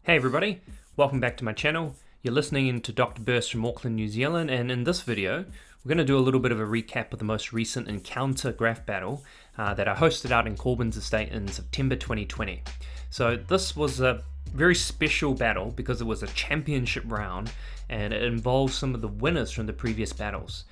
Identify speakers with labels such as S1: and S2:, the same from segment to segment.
S1: Hey everybody, welcome back to my channel. You're listening to Dr. Berst from Auckland, New Zealand, and in this video we're going to do a little bit of a recap of the most recent encounter graph battle that I hosted out in Corbans Estate in September 2020. So this was a very special battle because it was a championship round and it involved some of the winners from the previous battles.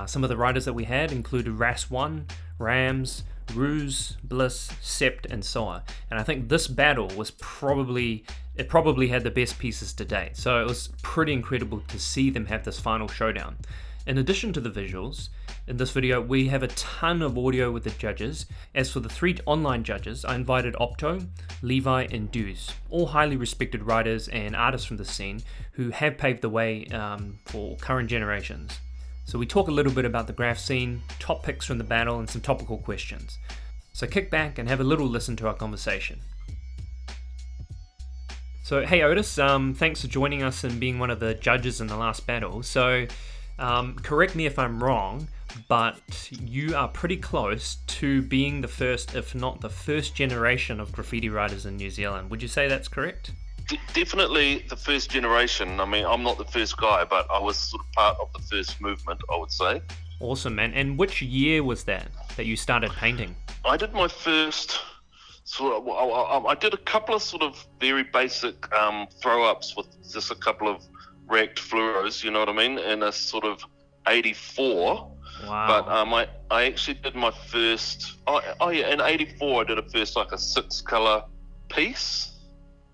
S1: Some of the riders that we had included RAS1, RAMS, Rews, Blis, Sept, and Sowa. And I think this battle was probably had the best pieces to date. So it was pretty incredible to see them have this final showdown. In addition to the visuals, in this video we have a ton of audio with the judges. As for the three online judges, I invited Opto, Levi, and Rews, all highly respected writers and artists from the scene who have paved the way for current generations. So we talk a little bit about the graph scene, top picks from the battle, and some topical questions. So kick back and have a little listen to our conversation. So hey Otis, thanks for joining us and being one of the judges in the last battle. So correct me if I'm wrong, but you are pretty close to being the first, if not the first generation of graffiti writers in New Zealand. Would you say that's correct?
S2: Definitely the first generation. I mean, I'm not the first guy, but I was sort of part of the first movement, I would say.
S1: Awesome, man. And which year was that you started painting?
S2: I did my first I did a couple of sort of very basic throw-ups with just a couple of racked fluoros, you know what I mean, in a sort of 84.
S1: Wow.
S2: But I actually did my first, in 84 I did a first like a 6-color piece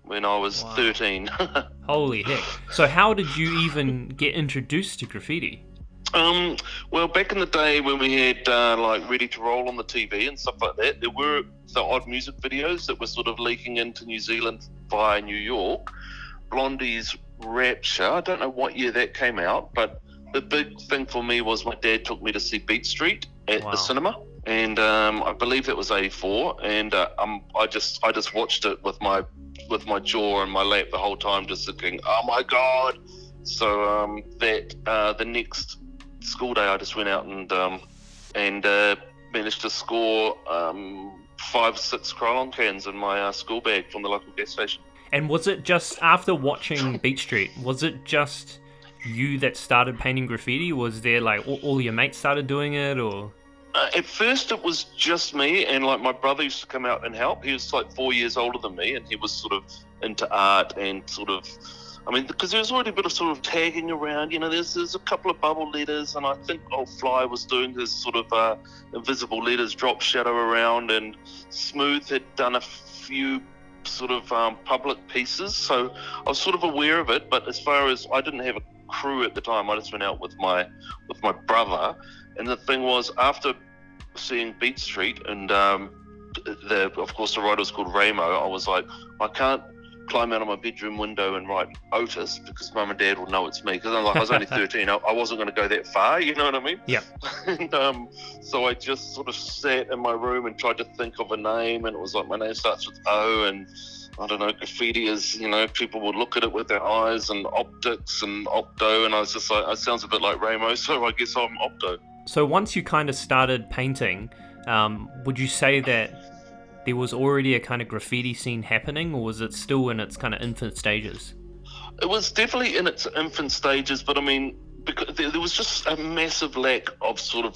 S2: when I was 13.
S1: Holy heck. So how did you even get introduced to graffiti?
S2: Well, back in the day when we had like Ready to Roll on the TV and stuff like that, there were the odd music videos that were sort of leaking into New Zealand via New York. Blondie's Rapture, I don't know what year that came out, but the big thing for me was my dad took me to see Beat Street at the cinema, and I believe that was 84, and I just watched it with my jaw on my lap the whole time, just thinking, oh my god. So the next school day I just went out and managed to score 5-6 Krylon cans in my school bag from the local gas station.
S1: And was it just after watching Beat Street, was it just you that started painting graffiti? Was there like all your mates started doing it, or?
S2: At first it was just me, and like my brother used to come out and help. He was like 4 years older than me, and he was sort of into art and sort of, I mean, because there was already a bit of sort of tagging around, you know, there's a couple of bubble letters, and I think Old Fly was doing his sort of invisible letters, drop shadow around, and Smooth had done a few sort of public pieces, so I was sort of aware of it. But as far as, I didn't have a crew at the time, I just went out with my brother. And the thing was, after seeing Beat Street and of course the writer was called Ramo, I was like, I can't climb out of my bedroom window and write Otis because Mum and Dad will know it's me, because I was only 13. I wasn't going to go that far, you know what I mean?
S1: Yeah.
S2: And so I just sort of sat in my room and tried to think of a name, and it was like, my name starts with O, and I don't know, graffiti is, you know, people would look at it with their eyes, and optics and Opto, and I was just like, it sounds a bit like Ramo, so I guess I'm Opto.
S1: So once you kind of started painting, would you say that there was already a kind of graffiti scene happening, or was it still in its kind of infant stages?
S2: It was definitely in its infant stages, but I mean, because there was just a massive lack of sort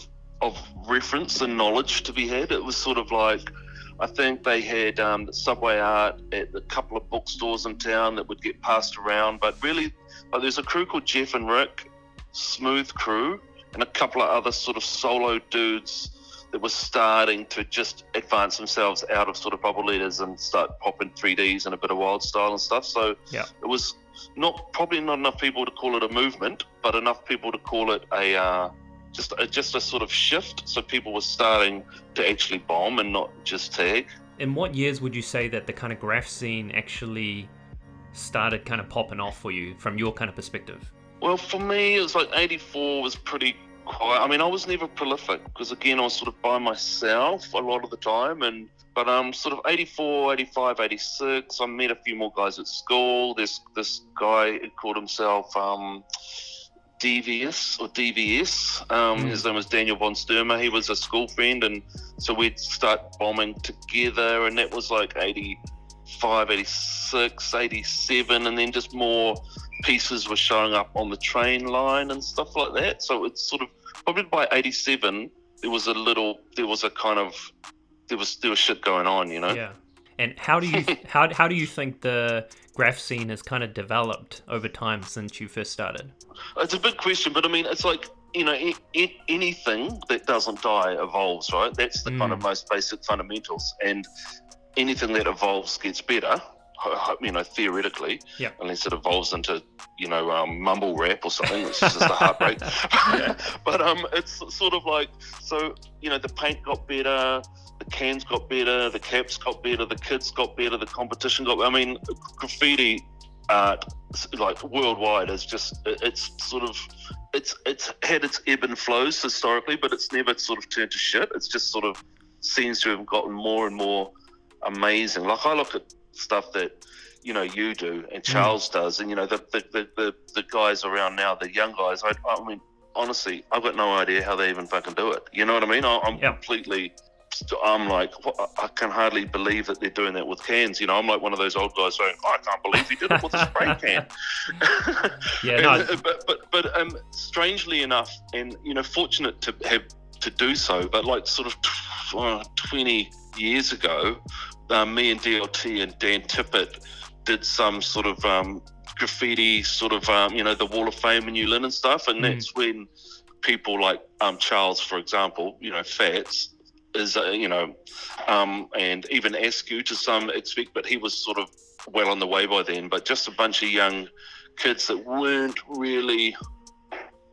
S2: of reference and knowledge to be had. It was sort of like, I think they had subway art at a couple of bookstores in town that would get passed around, but really, there's a crew called Jeff and Rick, Smooth crew, and a couple of other sort of solo dudes that was starting to just advance themselves out of sort of bubble letters and start popping 3Ds and a bit of wild style and stuff. So
S1: yeah,
S2: it was probably not enough people to call it a movement, but enough people to call it just a sort of shift. So people were starting to actually bomb and not just tag.
S1: In what years would you say that the kind of graph scene actually started kind of popping off for you from your kind of perspective?
S2: Well, for me, it was like 84 was pretty quiet. I mean, I was never prolific because, again, I was sort of by myself a lot of the time. But sort of 84, 85, 86, I met a few more guys at school. There's this guy who called himself Devious or DVS. His name was Daniel von Sturmer. He was a school friend, and so we'd start bombing together, and that was like 84 85, 86, 87, and then just more pieces were showing up on the train line and stuff like that. So it's sort of, probably by 87, there was shit going on, you know?
S1: Yeah. And how do you how do you think the graph scene has kind of developed over time since you first started?
S2: It's a big question, but I mean, it's like, you know, anything that doesn't die evolves, right? That's the kind of most basic fundamentals, and anything that evolves gets better, you know, theoretically, unless it evolves into, you know, mumble rap or something, which is just a heartbreak. But it's sort of like, so, you know, the paint got better, the cans got better, the caps got better, the kids got better, the competition got better. I mean, graffiti art, like worldwide, is just, it's sort of, it's had its ebb and flows historically, but it's never sort of turned to shit. It's just sort of seems to have gotten more and more amazing. Like, I look at stuff that, you know, you do and Charles does, and, you know, the guys around now, the young guys, I mean, honestly, I've got no idea how they even fucking do it. You know what I mean? I'm completely, I'm like, I can hardly believe that they're doing that with cans. You know, I'm like one of those old guys saying, I can't believe he did it with a spray can. But strangely enough, and, you know, fortunate to have to do so, but like sort of 20 years ago, me and DLT and Dan Tippett did some sort of graffiti, sort of, you know, the Wall of Fame in New Lynn and stuff, and that's when people like Charles, for example, you know, Fats, is, you know, and even Askew to some extent, but he was sort of well on the way by then, but just a bunch of young kids that weren't really,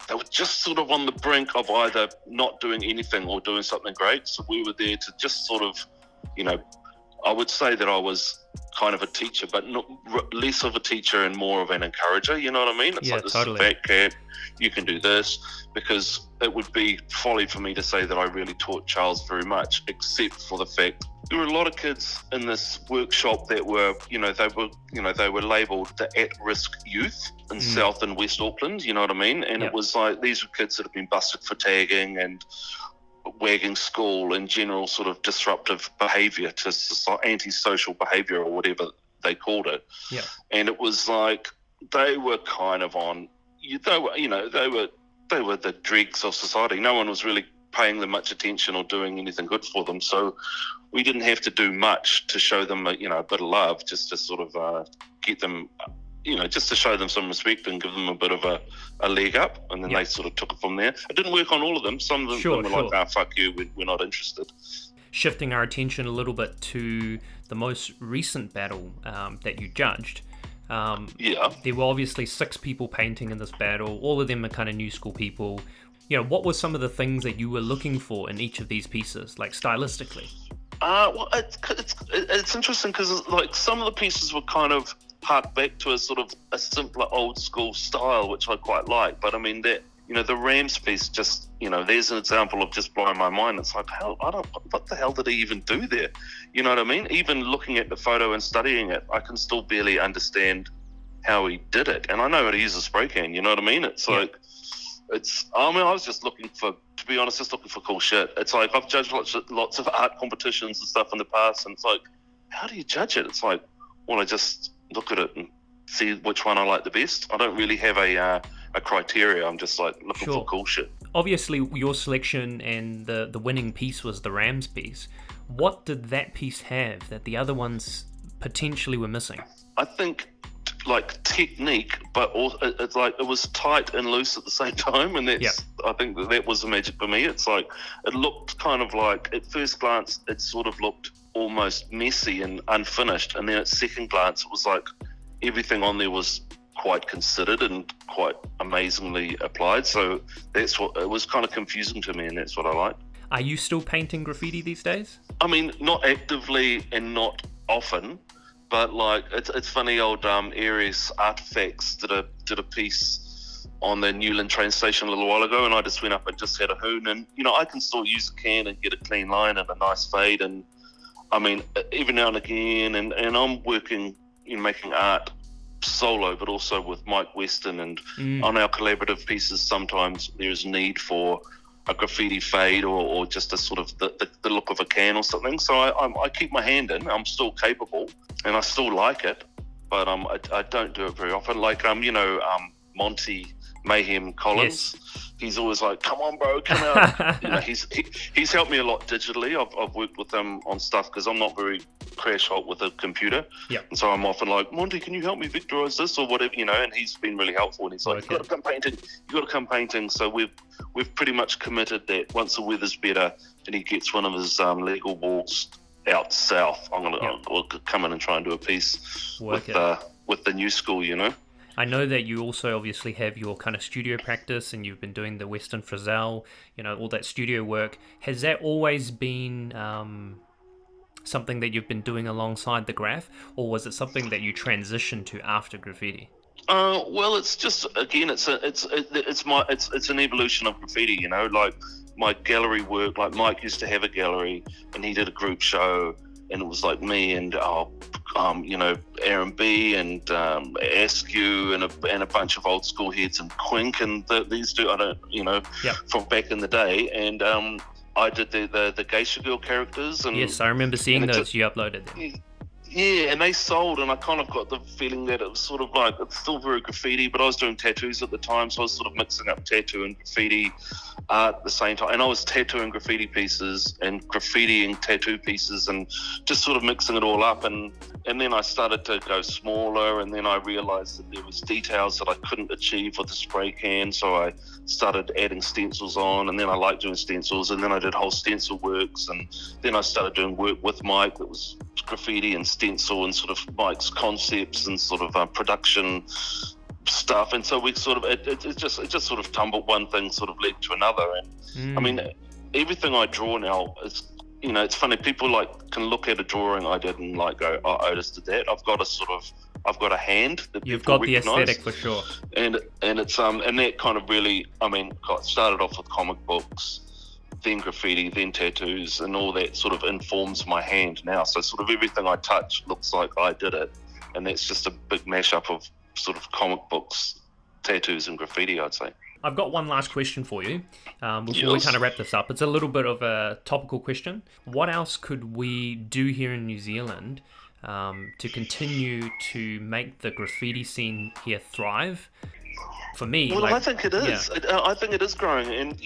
S2: they were just sort of on the brink of either not doing anything or doing something great. So we were there to just sort of, you know, I would say that I was kind of a teacher, but not less of a teacher and more of an encourager. You know what I mean? It's like, this is a fat cat, you can do this, because it would be folly for me to say that I really taught Charles very much, except for the fact there were a lot of kids in this workshop that were, they were labelled the at-risk youth in South and West Auckland. You know what I mean? And it was like, these were kids that have been busted for tagging and wagging school and general sort of disruptive behaviour to antisocial behaviour or whatever they called it. Yeah. And it was like, they were kind of on, they were the dregs of society. No one was really paying them much attention or doing anything good for them. So we didn't have to do much to show them, you know, a bit of love, just to sort of get them, you know, just to show them some respect and give them a bit of a leg up, and then they sort of took it from there. It didn't work on all of them. Some of them were like, fuck you, we're not interested.
S1: Shifting our attention a little bit to the most recent battle that you judged. There were obviously 6 people painting in this battle. All of them are kind of new school people. You know, what were some of the things that you were looking for in each of these pieces, like stylistically?
S2: Well, it's interesting because, like, some of the pieces were kind of hark back to a sort of a simpler old school style, which I quite like. But I mean, that, you know, the Rams piece, just, you know, there's an example of just blowing my mind. It's like, what the hell did he even do there? You know what I mean? Even looking at the photo and studying it, I can still barely understand how he did it. And I know how to use a spray can, you know what I mean? It's like, I was just looking for, to be honest, just looking for cool shit. It's like, I've judged lots of art competitions and stuff in the past, and it's like, how do you judge it? It's like, well, I just look at it and see which one I like the best. I don't really have a criteria. I'm just like looking for cool shit.
S1: Obviously, your selection and the winning piece was the Rams piece. What did that piece have that the other ones potentially were missing?
S2: I think, like, technique, but also, it's like it was tight and loose at the same time, and that's I think that was the magic for me. It's like, it looked kind of like, at first glance, it sort of looked almost messy and unfinished, and then at second glance, it was like everything on there was quite considered and quite amazingly applied. So that's what it was, kind of confusing to me, and that's what I liked.
S1: Are you still painting graffiti these days?
S2: I mean, not actively and not often. But like, it's funny, old Aries Artifacts did a piece on the Newland train station a little while ago, and I just went up and just had a hoon, and, you know, I can still use a can and get a clean line and a nice fade, and I mean, every now and again, and I'm working in making art solo, but also with Mike Weston, and on our collaborative pieces, sometimes there's need for a graffiti fade or just a sort of the look of a can or something. So I keep my hand in. I'm still capable and I still like it, but I don't do it very often. Like Monty Mayhem Collins.
S1: Yes.
S2: He's always like, "Come on, bro, come out." He's helped me a lot digitally. I've worked with him on stuff because I'm not very crash hot with a computer.
S1: Yeah.
S2: And so I'm often like, "Monty, can you help me vectorize this or whatever?" And he's been really helpful. And he's like, "You got to come painting. You got to come painting." So we've pretty much committed that once the weather's better and he gets one of his legal walks out south, I'll come in and try and do a piece with the new school.
S1: I know that you also obviously have your kind of studio practice and you've been doing the Western Frizzell, all that studio work. Has that always been something that you've been doing alongside the graph, or was it something that you transitioned to after graffiti?
S2: Well, it's just, again, it's an evolution of graffiti, like my gallery work. Like Mike used to have a gallery and he did a group show, and it was like me and Aaron B and Askew and a bunch of old school heads and Quink and these two from back in the day, and I did the Geisha Girl characters. And
S1: yes, I remember seeing those. You uploaded them.
S2: Yeah, and they sold, and I kind of got the feeling that it was sort of like, it's still very graffiti, but I was doing tattoos at the time, so I was sort of mixing up tattoo and graffiti art at the same time. And I was tattooing graffiti pieces and graffitiing tattoo pieces and just sort of mixing it all up. And then I started to go smaller, and then I realized that there was details that I couldn't achieve with the spray can, so I started adding stencils on, and then I liked doing stencils, and then I did whole stencil works, and then I started doing work with Mike that was graffiti and stencil and sort of Mike's concepts and sort of production stuff. And so we sort of it just sort of tumbled, one thing sort of led to another. And I mean, everything I draw now is, it's funny, people can look at a drawing I did and go, "Oh, Otis did that." I've got a hand that
S1: you've
S2: people
S1: got the
S2: recognize.
S1: aesthetic for sure.
S2: And it's and that kind of really, started off with comic books, then graffiti, then tattoos, and all that sort of informs my hand now. So sort of everything I touch looks like I did it, and that's just a big mashup of sort of comic books, tattoos, and graffiti, I'd say.
S1: I've got one last question for you before we kind of wrap this up. It's a little bit of a topical question. What else could we do here in New Zealand to continue to make the graffiti scene here thrive? For me,
S2: I think it is. Yeah. I think it is growing, and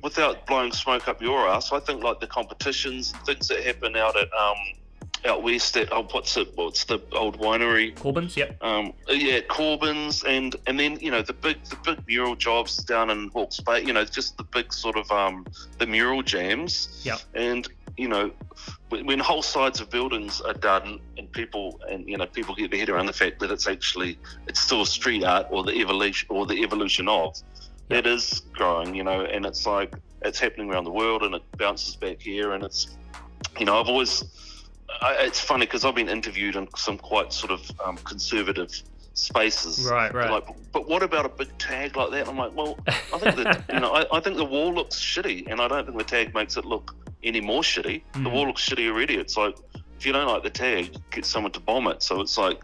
S2: without blowing smoke up your ass, I think the competitions and things that happen out west at what's the old winery?
S1: Corbans, yep.
S2: Corbans, and then the big mural jobs down in Hawke's Bay. Just the big sort of the mural jams.
S1: Yeah.
S2: And when whole sides of buildings are done, and people get their head around the fact that it's still street art or the evolution of. It is growing, and it's it's happening around the world, and it bounces back here, and it's, it's funny because I've been interviewed in some quite sort of conservative spaces.
S1: Right.
S2: But what about a big tag like that? I'm like, well, I think that I think the wall looks shitty, and I don't think the tag makes it look any more shitty. The wall looks shitty already. It's like, if you don't like the tag, get someone to bomb it. So it's like,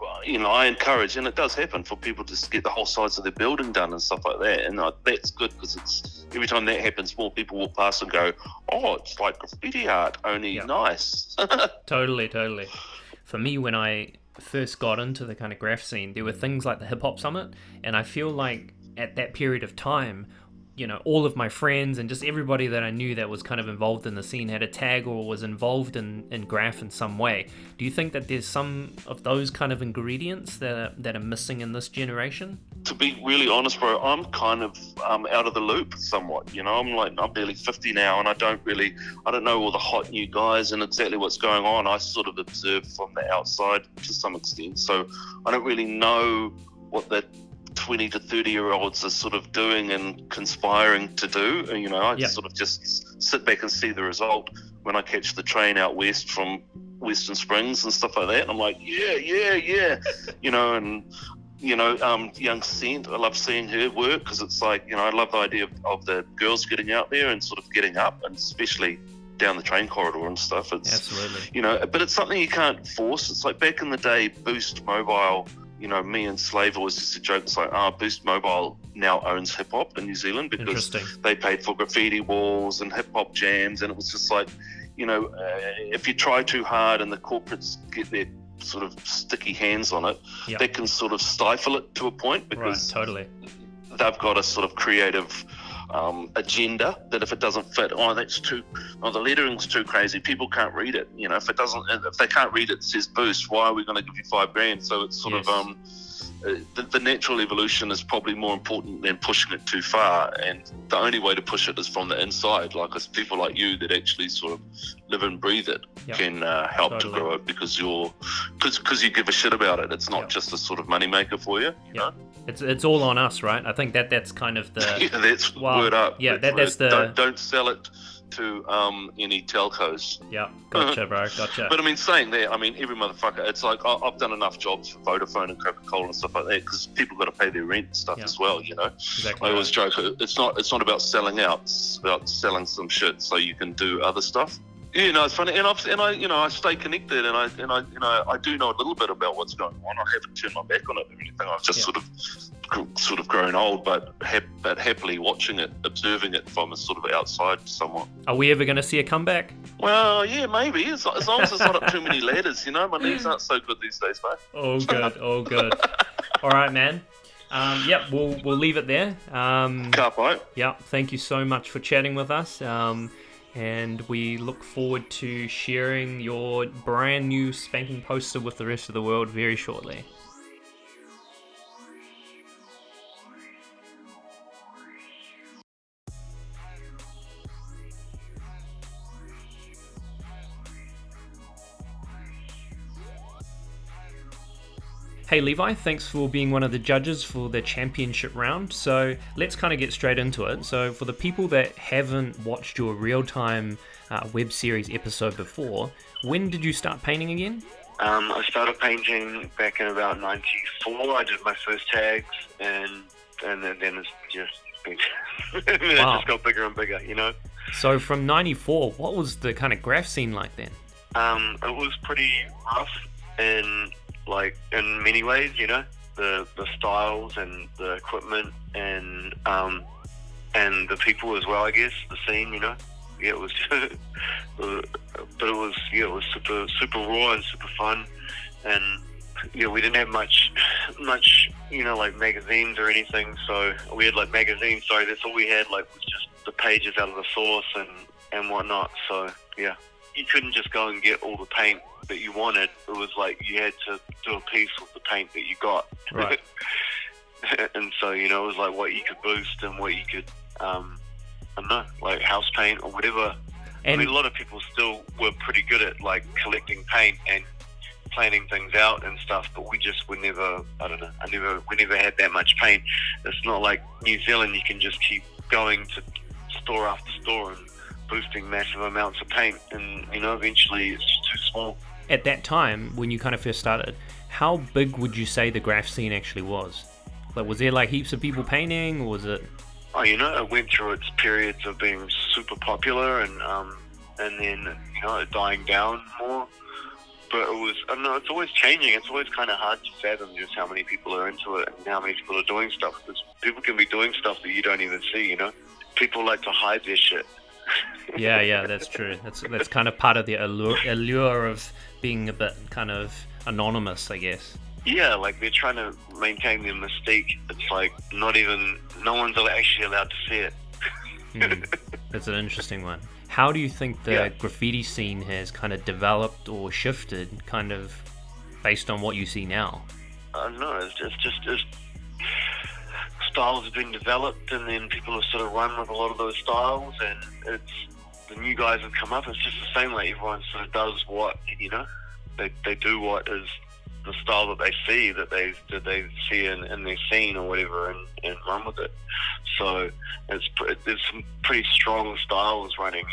S2: I encourage, and it does happen, for people to get the whole sides of their building done and stuff like that. And that's good, because it's, every time that happens, more people walk past and go, "Oh, it's like graffiti art, only nice."
S1: Totally. For me, when I first got into the kind of graph scene, there were things like the Hip Hop Summit, and I feel like at that period of time, all of my friends and just everybody that I knew that was kind of involved in the scene had a tag or was involved in graph in some way. Do you think that there's some of those kind of ingredients that are missing in this generation?
S2: To be really honest, bro, I'm kind of out of the loop somewhat. I'm barely 50 now, and I don't know all the hot new guys and exactly what's going on. I sort of observe from the outside to some extent, so I don't really know what the 20 to 30-year-olds are sort of doing and conspiring to do. I sort of just sit back and see the result when I catch the train out west from Western Springs and stuff like that. And I'm like, yeah. Young Sept, I love seeing her work, because it's like, I love the idea of the girls getting out there and sort of getting up, and especially down the train corridor and stuff. It's,
S1: absolutely.
S2: But it's something you can't force. It's like back in the day, Boost Mobile, me and Slave always used to joke, it's like, Boost Mobile now owns hip hop in New Zealand, because
S1: Interesting.
S2: they paid for graffiti walls and hip hop jams, and it was just like, if you try too hard and the corporates get their sort of sticky hands on it, they can sort of stifle it to a point, because
S1: totally.
S2: they've got a sort of creative agenda that if it doesn't fit, the lettering's too crazy, people can't read it. If they can't read it says Boost, why are we going to give you $5,000? So it's sort of the natural evolution is probably more important than pushing it too far, and the only way to push it is from the inside. Like, it's people like you that actually sort of live and breathe it can help to grow it, because you give a shit about it. It's not just a sort of money maker for you. You know?
S1: It's all on us, right? I think that's kind of the
S2: that's word up.
S1: Yeah, that's the
S2: don't sell it to any telcos.
S1: Yeah, gotcha, bro, gotcha.
S2: But I mean, saying that, I mean, every motherfucker, it's like, I've done enough jobs for Vodafone and Coca-Cola and stuff like that, because people got to pay their rent and stuff as well,
S1: Exactly.
S2: I always joke, it's not about selling out, it's about selling some shit so you can do other stuff. It's funny, and I stay connected, and I do know a little bit about what's going on. I haven't turned my back on it or anything. I've just sort of grown old, but happily watching it, observing it from a sort of outside somewhat.
S1: Are we ever going to see a comeback?
S2: Well, yeah, maybe, as long as it's not up too many ladders. My knees aren't so good these days, mate.
S1: All good. All right, man. We'll leave it there.
S2: Can't bite.
S1: Thank you so much for chatting with us. And we look forward to sharing your brand new spanking poster with the rest of the world very shortly. Hey Levi, thanks for being one of the judges for the championship round. So let's kind of get straight into it. So for the people that haven't watched your real-time web series episode before, when did you start painting again?
S3: I started painting back in about 94. I did my first tags, and then it's just been it just got bigger and bigger,
S1: So from 94, what was the kind of graph scene like then?
S3: It was pretty rough, and in many ways, the styles and the equipment and the people as well, I guess, the scene, it was but it was super raw and super fun, and we didn't have much like magazines or anything, so we had magazines, that's all we had, was just the pages out of the source and whatnot. So you couldn't just go and get all the paint that you wanted. It was you had to do a piece with the paint that you got.
S1: Right.
S3: And so, it was what you could boost and what you could, I don't know, house paint or whatever.
S1: And
S3: a lot of people still were pretty good at collecting paint and planning things out and stuff, but we never had that much paint. It's not like New Zealand, you can just keep going to store after store and boosting massive amounts of paint, and eventually it's just too small.
S1: At that time, when you kind of first started, how big would you say the graph scene actually was? Was there heaps of people painting, or was it?
S3: Oh, it went through its periods of being super popular, and then it dying down more. But it was, I don't know, it's always changing. It's always kind of hard to fathom just how many people are into it and how many people are doing stuff. Because people can be doing stuff that you don't even see. People like to hide their shit.
S1: Yeah, that's true. That's kind of part of the allure of being a bit kind of anonymous, I guess.
S3: Yeah, they're trying to maintain their mystique. It's no one's actually allowed to see it.
S1: That's an interesting one. How do you think the graffiti scene has kind of developed or shifted, kind of based on what you see now?
S3: I don't know. It's styles have been developed, and then people have sort of run with a lot of those styles, and it's the new guys have come up. It's just the same, everyone sort of does what they do what is the style that they see in their scene or whatever, and run with it. So there's some pretty strong styles running.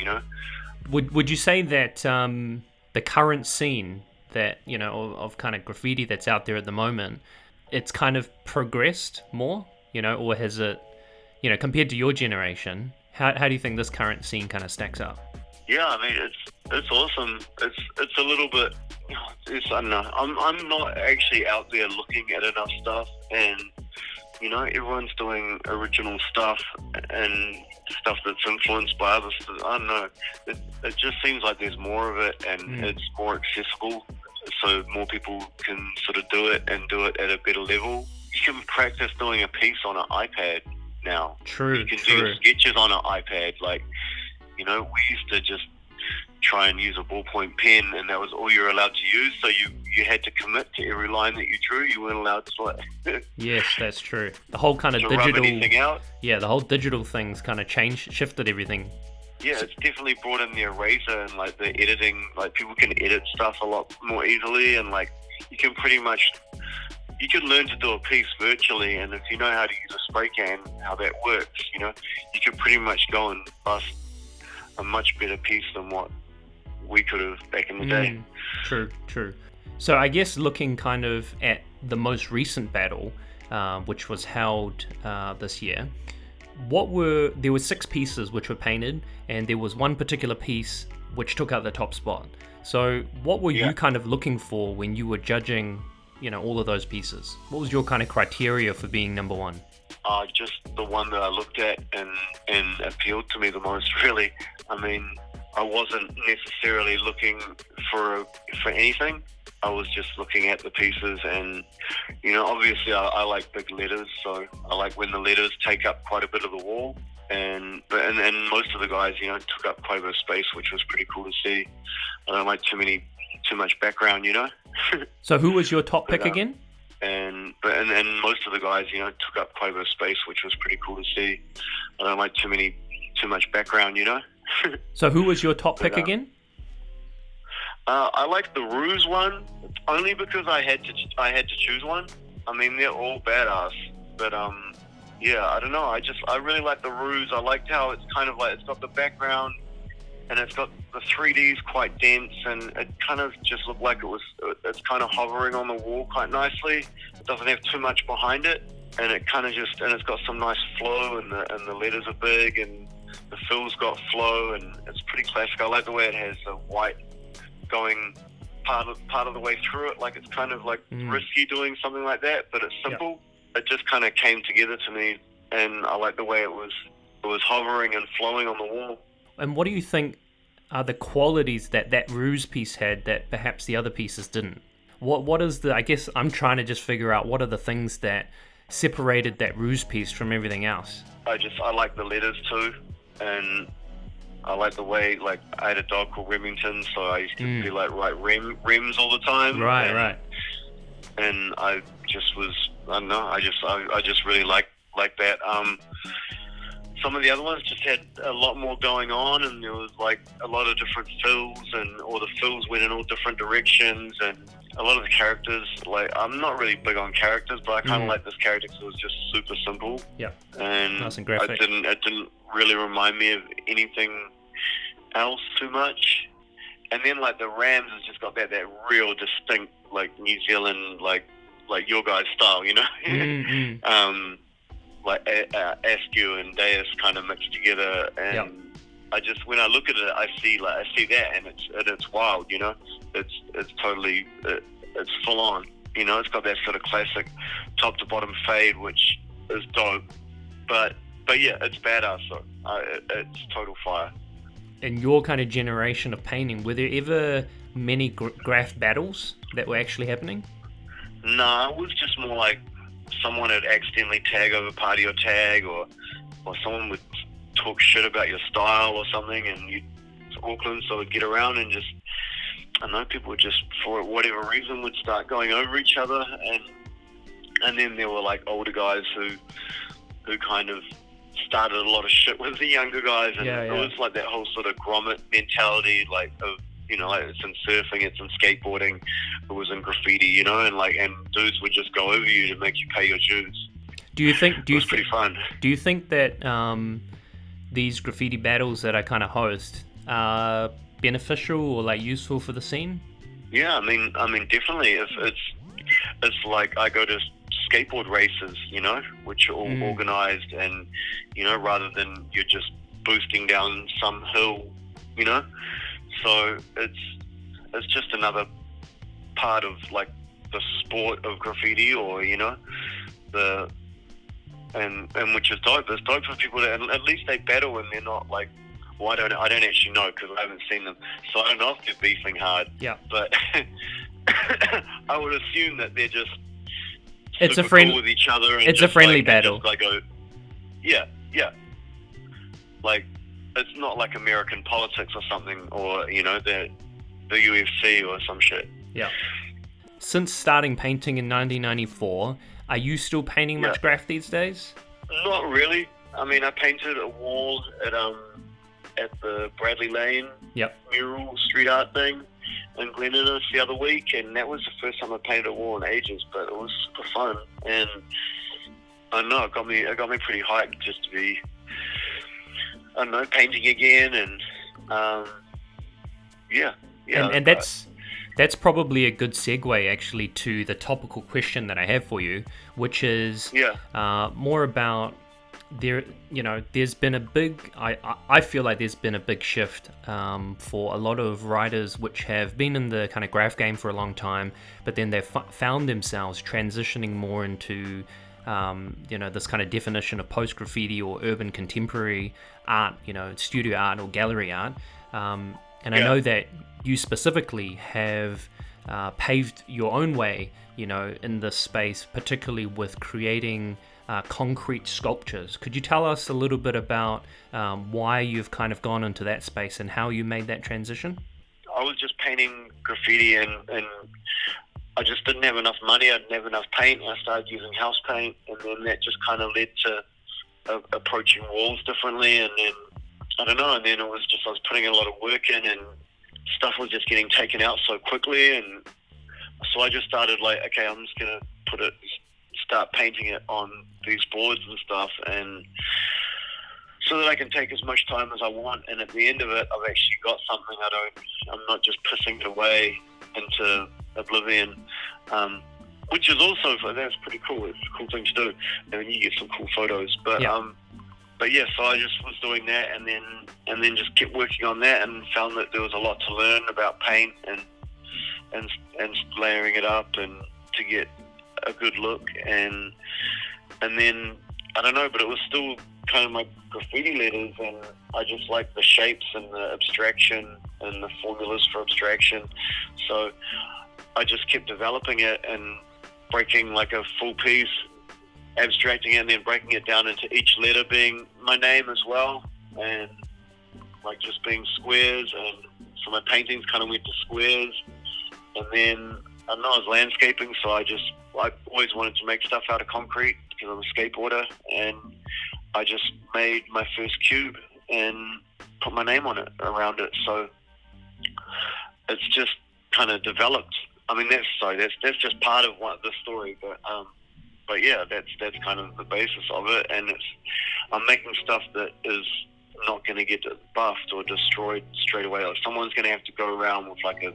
S1: Would you say that the current scene that of kind of graffiti that's out there at the moment, it's kind of progressed more? Or has it, compared to your generation, how do you think this current scene kind of stacks up?
S3: Yeah, I mean, it's awesome. It's a little bit, I don't know, I'm not actually out there looking at enough stuff, and you know, everyone's doing original stuff and stuff that's influenced by others. I don't know. It just seems like there's more of it, and it's more accessible, so more people can sort of do it and do it at a better level. You can practice doing a piece on an iPad now.
S1: True.
S3: You can do your sketches on an iPad. Like, you know, we used to just try and use a ballpoint pen, and that was all you're allowed to use. So you had to commit to every line that you drew. You weren't allowed to like
S1: Yes, that's true. The whole kind of
S3: to
S1: digital,
S3: rub anything out.
S1: yeah, the whole digital things kind of shifted everything.
S3: Yeah, it's definitely brought in the eraser and like the editing. Like, people can edit stuff a lot more easily, and like you can learn to do a piece virtually, and if you know how to use a spray can, how that works, you know, you can pretty much go and bust a much better piece than what we could have back in the day.
S1: True. So I guess looking kind of at the most recent battle, which was held this year, there were 6 pieces which were painted, and there was one particular piece which took out the top spot. So what were you kind of looking for when you were judging, you know, all of those pieces? What was your kind of criteria for being number one?
S3: Just the one that I looked at and appealed to me the most, really. I mean, I wasn't necessarily looking for anything. I was just looking at the pieces, and, you know, obviously I like big letters, so I like when the letters take up quite a bit of the wall. And most of the guys, you know, took up quite a bit of space, which was pretty cool to see. I don't like too much background, you know.
S1: So who was your top pick again?
S3: And most of the guys, you know, took up quite a bit of space, which was pretty cool to see. I don't like too much background, you know.
S1: So who was your top pick again?
S3: I like the Rews one, only because I had to choose one. I mean, they're all badass, but yeah, I don't know. I really like the Rews. I liked how it's kind of like, it's got the background, and it's got the 3D's quite dense, and it kind of just looked like it's kind of hovering on the wall quite nicely. It doesn't have too much behind it, and it kind of and it's got some nice flow, and the letters are big, and the fill's got flow, and it's pretty classic. I like the way it has the white going part of the way through it. Like, it's kind of like risky doing something like that, but it's simple. It just kind of came together to me, and I like the way it was hovering and flowing on the wall.
S1: And what do you think are the qualities that Rews piece had that perhaps the other pieces didn't? What is I guess I'm trying to just figure out what are the things that separated that Rews piece from everything else.
S3: I like the letters too, and I like the way, like, I had a dog called Remington, so I used to be like, Rems all the time.
S1: Right.
S3: And I just was, I don't know, I just really like that. Some of the other ones just had a lot more going on, and there was like a lot of different fills, and all the fills went in all different directions, and a lot of the characters, like, I'm not really big on characters, but I kind of like this character because it was just super simple.
S1: Yeah.
S3: And
S1: nice and graphic.
S3: It didn't really remind me of anything else too much. And then, like, the Rams has just got that real distinct, like, New Zealand, like your guys' style, you know. Like Askew and Deus kind of mixed together, and when I look at it, I see that, and it's wild, you know. It's totally it's full on, you know. It's got that sort of classic top to bottom fade, which is dope. But yeah, it's badass. So it's total fire.
S1: In your kind of generation of painting, were there ever many graph battles that were actually happening?
S3: No, it was just more like someone would accidentally tag over part of your tag, or someone would talk shit about your style or something, and it's Auckland, so it'd get around and just, I don't know, people would just, for whatever reason, would start going over each other, and then there were like older guys who kind of started a lot of shit with the younger guys, and it was like that whole sort of grommet mentality, like, of, you know, like, it's in surfing, it's in skateboarding, it was in graffiti, you know, and dudes would just go over you to make you pay your dues. It was pretty fun.
S1: Do you think that these graffiti battles that I kind of host are beneficial or like useful for the scene?
S3: Yeah, I mean, definitely. If it's like, I go to skateboard races, you know, which are all organized, and, you know, rather than you're just boosting down some hill, you know. So it's just another part of, like, the sport of graffiti, or, you know, the and which is dope. It's dope for people to, at least they battle and they're not like, well, I don't actually know because I haven't seen them, so I don't know if they're beefing hard.
S1: Yeah.
S3: But I would assume that they're just
S1: it's a
S3: super
S1: friend
S3: cool with each other. And
S1: it's a
S3: just,
S1: friendly
S3: like,
S1: battle.
S3: just, like, yeah. Like, it's not like American politics or something, or you know, the UFC or some shit.
S1: Yeah. Since starting painting in 1994, are you still painting much graph these days?
S3: Not really. I mean, I painted a wall at the Bradley Lane mural street art thing in Glen Innes the other week, and that was the first time I painted a wall in ages, but it was super fun. And I don't know, it got me pretty hyped just to be, I don't know, painting again, and and
S1: that's probably a good segue actually to the topical question that I have for you, which is more about there's been a big, I feel like there's been a big shift for a lot of writers which have been in the kind of graph game for a long time, but then they've found themselves transitioning more into this kind of definition of post-graffiti or urban contemporary art, studio art or gallery art. And I know that you specifically have paved your own way, in this space, particularly with creating concrete sculptures. Could you tell us a little bit about why you've kind of gone into that space and how you made that transition?
S3: I was just painting graffiti and I just didn't have enough money. I didn't have enough paint. I started using house paint, and then that just kind of led to approaching walls differently. And then, I don't know, and then it was just, I was putting a lot of work in and stuff was just getting taken out so quickly. And so I just started like, okay, I'm just going to start painting it on these boards and stuff, and so that I can take as much time as I want. And at the end of it, I've actually got something. I'm not just pissing it away into oblivion, which is also, that's pretty cool. It's a cool thing to do, and you get some cool photos. But yeah, so I just was doing that, and then just kept working on that, and found that there was a lot to learn about paint and layering it up and to get a good look, and then I don't know, but it was still kind of my graffiti letters, and I just like the shapes and the abstraction and the formulas for abstraction, so I just kept developing it and breaking like a full piece, abstracting it, and then breaking it down into each letter being my name as well, and like just being squares. And so my paintings kind of went to squares, and then I don't know, I was landscaping, so I always wanted to make stuff out of concrete because I'm a skateboarder, and I just made my first cube and put my name on it, around it. So it's just kind of developed. I mean, that's just part of the story, but yeah, that's kind of the basis of it, and I'm making stuff that is not going to get buffed or destroyed straight away. Like, someone's going to have to go around with like a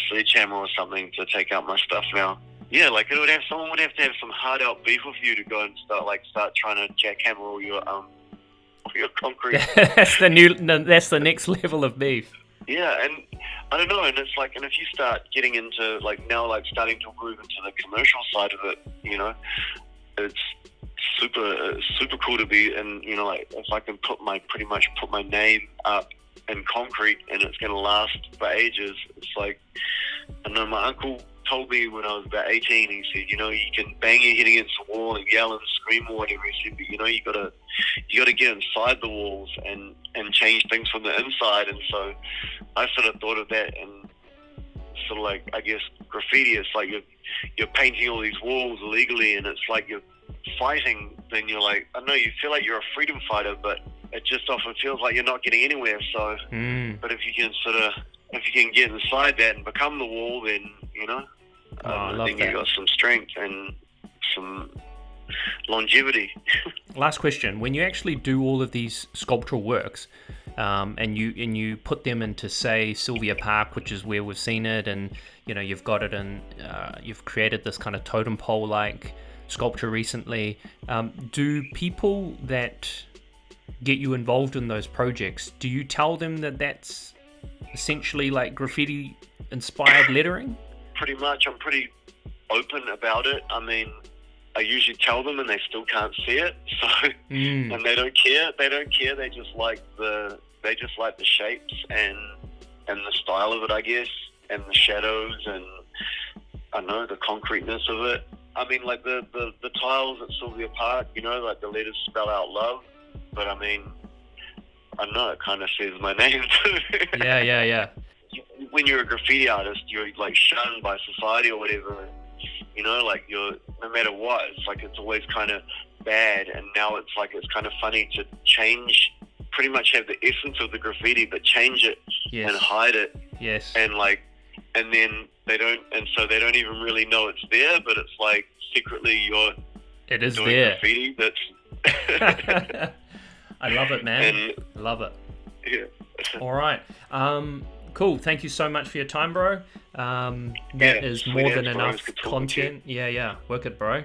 S3: sledgehammer or something to take out my stuff now. Yeah, like someone would have to have some hard out beef with you to go and start trying to jackhammer all your concrete.
S1: That's the next level of beef.
S3: Yeah, and I don't know, and it's like, and if you start getting into like now, like starting to move into the commercial side of it, it's super cool to be, and like if I can pretty much put my name up in concrete and it's going to last for ages. It's like, I know my uncle told me when I was about 18, he said, you can bang your head against the wall and yell and scream or whatever. He said, but you gotta get inside the walls and change things from the inside. And so I sort of thought of that, and sort of like, I guess graffiti, it's like you're painting all these walls illegally, and it's like you're fighting. Then you're like, I know, you feel like you're a freedom fighter, but it just often feels like you're not getting anywhere. So, but if you can get inside that and become the wall, then then you got some strength and some longevity.
S1: Last question: when you actually do all of these sculptural works, and you put them into, say, Sylvia Park, which is where we've seen it, and you've got it in, you've created this kind of totem pole like sculpture recently. Do people that get you involved in those projects, do you tell them that that's essentially like graffiti inspired lettering?
S3: Pretty much. I'm pretty open about it. I mean, I usually tell them and they still can't see it. So and they don't care. They just like the shapes and the style of it, I guess, and the shadows and I don't know, the concreteness of it. I mean, like the tiles at Sylvia Park, you know, like the letters spell out love, but I mean, I don't know, it kind of says my name too.
S1: Yeah.
S3: When you're a graffiti artist, you're like shunned by society or whatever. You know, like you're, no matter what, it's like it's always kind of bad. And now it's like it's kind of funny to change, pretty much have the essence of the graffiti, but change it and hide it.
S1: Yes.
S3: And like, and then they don't even really know it's there, but it's like secretly
S1: it is
S3: doing
S1: there.
S3: Graffiti that's.
S1: I love it, man. I love it.
S3: Yeah.
S1: All right. Cool. Thank you so much for your time, bro. That is more than enough content. Yeah. Work it, bro.